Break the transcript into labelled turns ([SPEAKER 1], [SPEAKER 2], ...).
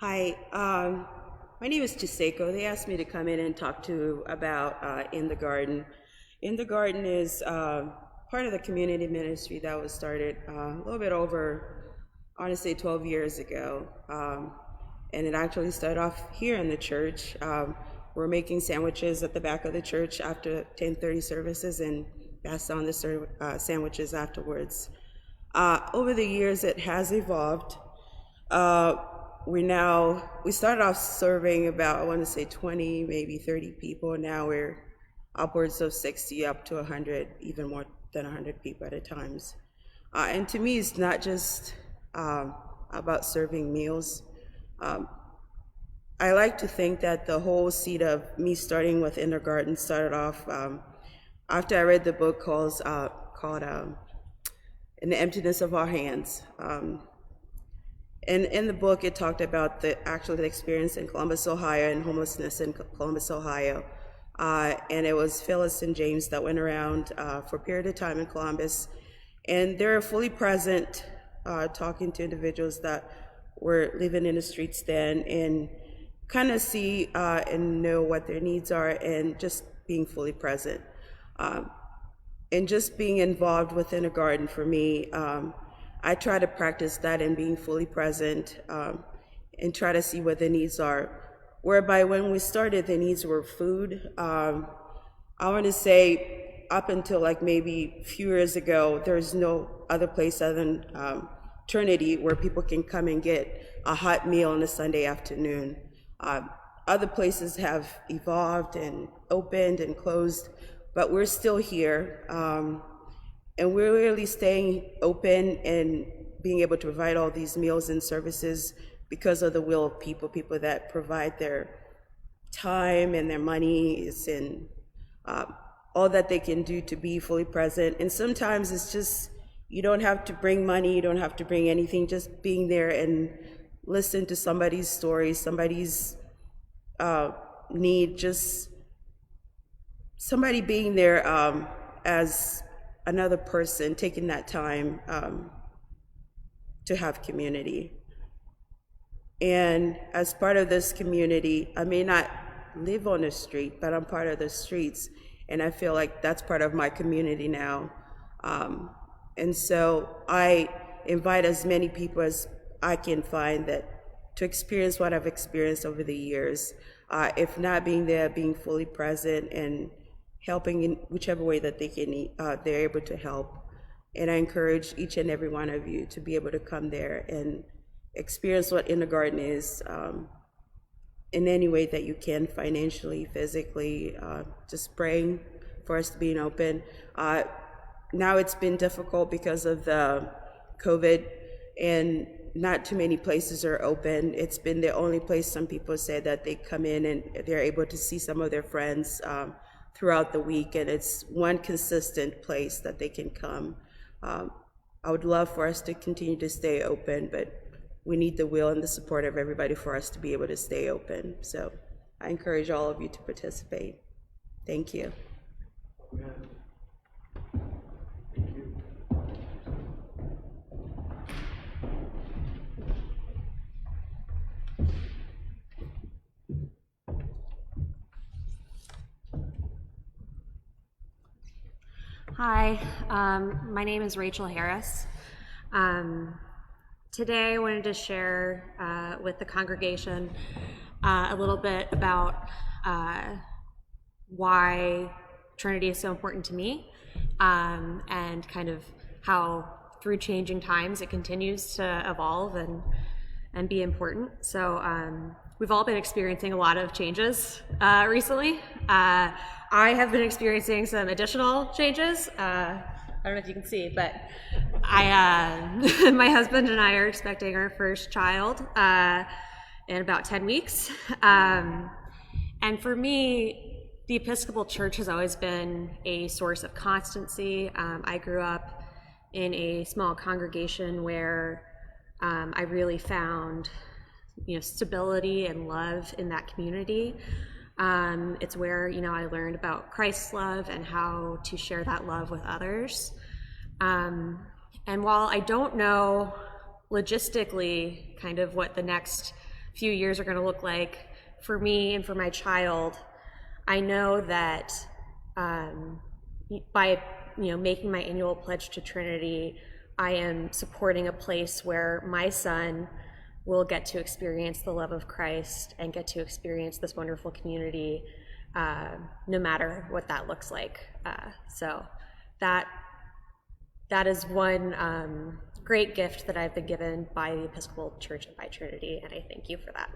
[SPEAKER 1] Hi, my name is Chise. They asked me to come in and talk to about In the Garden. In the Garden is part of the community ministry that was started a little bit over, I want to say 12 years ago. And it actually started off here in the church. We're making sandwiches at the back of the church after 10:30 services and pass on the sandwiches afterwards. Over the years, it has evolved. We started off serving about, I want to say 20, maybe 30 people. Now we're upwards of 60 up to 100, even more than 100 people at a times. And to me, it's not just about serving meals. I like to think that the whole seed of me starting with In the Garden started off after I read the book called In the Emptiness of Our Hands. And in the book, it talked about the experience in Columbus, Ohio, and homelessness in Columbus, Ohio. And it was Phyllis and James that went around for a period of time in Columbus. And they were fully present, talking to individuals that were living in the streets then, and kind of see and know what their needs are, and just being fully present. And just being involved within a garden for me, I try to practice that and being fully present and try to see what the needs are. Whereby when we started, the needs were food. I want to say up until like maybe a few years ago, there's no other place other than Trinity where people can come and get a hot meal on a Sunday afternoon. Other places have evolved and opened and closed, but we're still here. And we're really staying open and being able to provide all these meals and services because of the will of people that provide their time and their monies and all that they can do to be fully present. And sometimes it's just, you don't have to bring money, you don't have to bring anything, just being there and listen to somebody's story, somebody's need, just somebody being there as another person, taking that time to have community. And as part of this community, I may not live on the street, but I'm part of the streets, and I feel like that's part of my community now. And so I invite as many people as I can find that to experience what I've experienced over the years. If not being there, being fully present and helping in whichever way that they're able to help. And I encourage each and every one of you to be able to come there and experience what In the Garden is in any way that you can, financially, physically, just praying for us to be open. Now it's been difficult because of the COVID, and not too many places are open. It's been the only place some people say that they come in and they're able to see some of their friends throughout the week, and it's one consistent place that they can come. I would love for us to continue to stay open, but we need the will and the support of everybody for us to be able to stay open. So I encourage all of you to participate. Thank you.
[SPEAKER 2] Amen.
[SPEAKER 3] Hi, my name is Rachel Harris. Today I wanted to share with the congregation a little bit about why Trinity is so important to me, and kind of how through changing times it continues to evolve and be important. So we've all been experiencing a lot of changes recently. I have been experiencing some additional changes. I don't know if you can see, but my husband and I are expecting our first child in about 10 weeks. And for me, the Episcopal Church has always been a source of constancy. I grew up in a small congregation where I really found stability and love in that community. It's where, I learned about Christ's love and how to share that love with others. And while I don't know logistically kind of what the next few years are going to look like for me and for my child, I know that by making my annual pledge to Trinity, I am supporting a place where my son will get to experience the love of Christ and get to experience this wonderful community, no matter what that looks like. So that is one great gift that I've been given by the Episcopal Church and by Trinity, and I thank you for that.